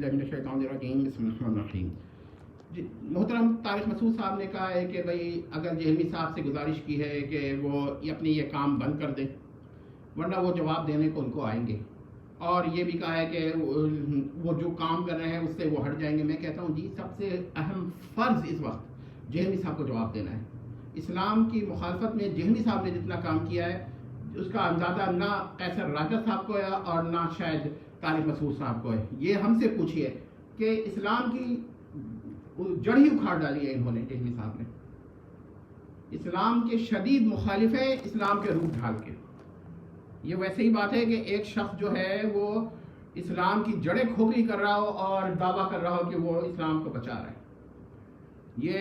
बिल्लाहि मिनश शैतानिर रजीम, बिस्मिल्लाहिर रहीम। मोहतरम तारिक मसूद साहब ने कहा है कि भाई अगर जेहलवी साहब से गुजारिश की है कि वो अपने ये काम बंद कर दें, वरना वो जवाब देने को उनको आएंगे, और ये भी कहा है कि वो जो काम कर रहे हैं उससे वो हट जाएंगे। मैं कहता हूँ जी, सबसे अहम फ़र्ज़ इस वक्त जेहलवी साहब को जवाब देना है। इस्लाम की मुखालफत में जेहलवी साहब ने जितना काम किया है उसका अंदाज़ा ना कैसर राजा साहब को है और ना शायद तारिक मसूद साहब को है। ये हमसे पूछिए कि इस्लाम की जड़ ही उखाड़ डाली है इन्होंने, जेहलवी साहब ने। इस्लाम के शदीद मुखालिफ है इस्लाम के रूप ढाल के। ये वैसे ही बात है कि एक शख्स जो है वो इस्लाम की जड़ें खोखली कर रहा हो और दावा कर रहा हो कि वो इस्लाम को बचा रहा है। ये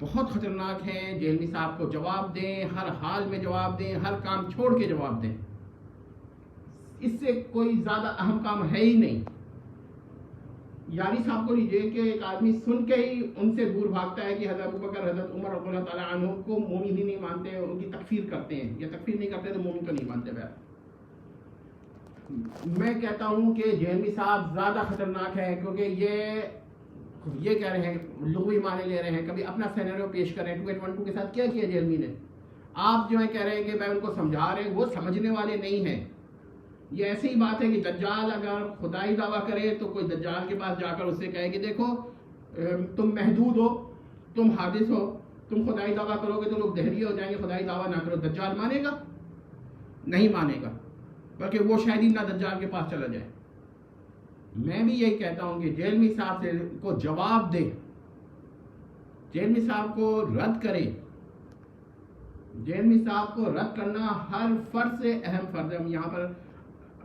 बहुत ख़तरनाक है। जेहलवी साहब को जवाब दें, हर हाल में जवाब दें, हर काम छोड़ के जवाब दें। इससे कोई ज़्यादा अहम काम है ही नहीं। यानी साहब को लीजिए कि एक आदमी सुन के ही उनसे दूर भागता है कि हज़रत अबू बकर, हज़रत उमर रज़ियल्लाहु ताला अन्हु को मोमिन ही नहीं मानते, उनकी तकफीर करते हैं, या तकफीर नहीं करते तो मोमिन को नहीं मानते। वह मैं कहता हूँ कि जेहलवी साहब ज़्यादा ख़तरनाक है, क्योंकि ये कह रहे हैं, लुग़वी माने ले रहे हैं, कभी अपना सिनेरियो पेश कर रहे हैं। 2812 के साथ क्या किया जेहलवी ने? आप जो है कह रहे हैं कि मैं उनको समझा रहे हैं, वो समझने वाले नहीं हैं। ये ऐसी ही बात है कि दज्जाल अगर खुदाई दावा करे तो कोई दज्जाल के पास जाकर उससे कहे कि देखो तुम महदूद हो, तुम हादिस हो, तुम खुदाई दावा करोगे तो लोग दहरिए हो जाएंगे, खुदाई दावा ना करो। दज्जाल मानेगा? नहीं मानेगा, बल्कि वो शायद ही ना दज्जाल के पास चला जाए। मैं भी यही कहता हूँ कि जेहलवी साहब से को जवाब दे, जेहलवी साहब को रद्द करे। जेहलवी साहब को रद्द करना हर फर्ज से अहम फर्ज है। यहाँ पर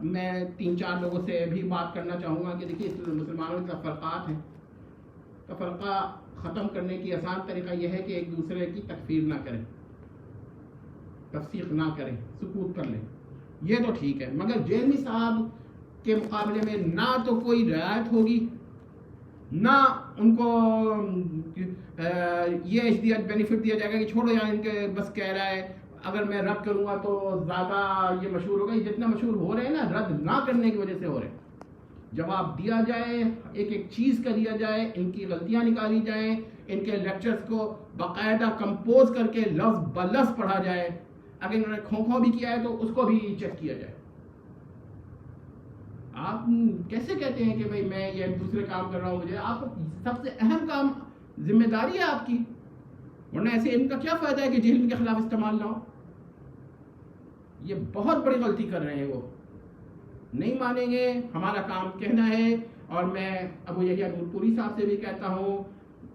मैं 3-4 लोगों से भी बात करना चाहूँगा कि देखिए, मुसलमानों के तफरक़ात हैं। तफरक़ा ख़त्म करने की आसान तरीका यह है कि एक दूसरे की तकफीर ना करें, तफसीक़ ना करें, सुकूत कर लें। ये तो ठीक है, मगर जेहलवी साहब के मुकाबले में ना तो कोई रियायत होगी, ना उनको ये बेनिफिट दिया जाएगा कि छोड़ो यार, इनके बस कह रहा है, अगर मैं रद्द करूँगा तो ज़्यादा ये मशहूर होगा। ये जितना मशहूर हो रहे हैं ना, रद्द ना करने की वजह से हो रहे हैं। जवाब दिया जाए, एक एक चीज़ का दिया जाए, इनकी गलतियाँ निकाली जाएँ, इनके लेक्चर्स को बाकायदा कंपोज करके लफ्ज़ ब लफ्ज़ पढ़ा जाए। अगर इन्होंने खो भी किया है तो उसको भी चेक किया जाए। आप कैसे कहते हैं कि भाई मैं ये दूसरे काम कर रहा हूँ? मुझे आपको सबसे अहम काम जिम्मेदारी है आपकी, वरना ऐसे इनका क्या फ़ायदा है कि जेहलवी के खिलाफ इस्तेमाल ना हो। ये बहुत बड़ी गलती कर रहे हैं। वो नहीं मानेंगे, हमारा काम कहना है। और मैं अबू यहिया नूरपुरी साहब से भी कहता हूँ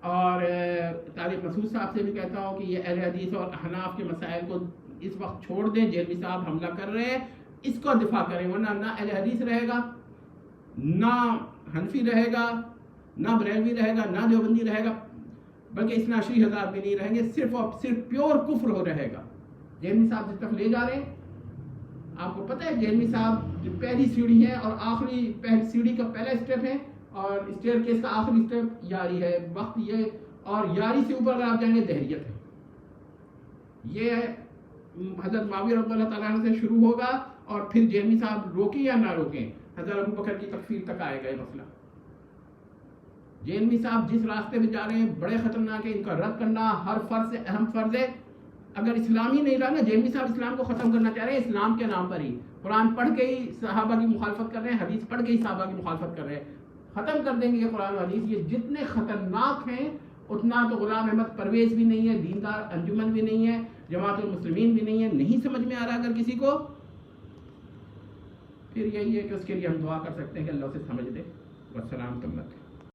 और तारिक मसूद साहब से भी कहता हूँ कि ये अहले हदीस और अहनाफ के मसाइल को इस वक्त छोड़ दें। जेहलवी साहब हमला कर रहे हैं, इसको दिफा करें, वरना ना अहले हदीस रहेगा, ना हनफी रहेगा, ना बरेलवी रहेगा, ना देवबंदी रहेगा, बल्कि इस नाशरी हज़ार भी नहीं रहेंगे। सिर्फ और सिर्फ प्योर कुफ्र हो रहेगा। जेहलवी साहब जिस तरफ ले जा रहे हैं, आपको पता है जेहलवी साहब जो पहली सीढ़ी है और आखिरी, पहली सीढ़ी का पहला स्टेप है और स्टेयरकेस का आखिरी स्टेप यारी है। वक्त ये, और यारी से ऊपर अगर आप जाएंगे दहरियत है। ये हज़रत मुआविया रज़ियल्लाहु ताला अन्हु से शुरू होगा और फिर जेहलवी साहब रोकें या ना रोकें, हज़रत अबू बकर की तकफीर तक आएगा ये मसला। जेहलवी साहब जिस रास्ते में जा रहे हैं बड़े ख़तरनाक है। इनका रद्द करना हर फर्ज से अहम फ़र्ज है। अगर इस्लाम ही नहीं रहा ना, जेहलवी साहब इस्लाम को ख़त्म करना चाह रहे हैं इस्लाम के नाम पर ही। कुरान पढ़ के ही सहाबा की मुखालफत कर रहे हैं, हदीस पढ़ के ही सहाबा की मुखालफत कर रहे हैं। ख़त्म कर देंगे ये कुरान और हदीस। ये जितने ख़तरनाक हैं उतना तो गुलाम अहमद परवेज़ भी नहीं है, दीनदार अंजुमन भी नहीं है, जमातुल मुस्लिमीन भी नहीं है। नहीं समझ में आ रहा अगर किसी को, फिर यही है कि उसके लिए हम दुआ कर सकते हैं कि अल्लाह से समझ दे। वस्सलाम।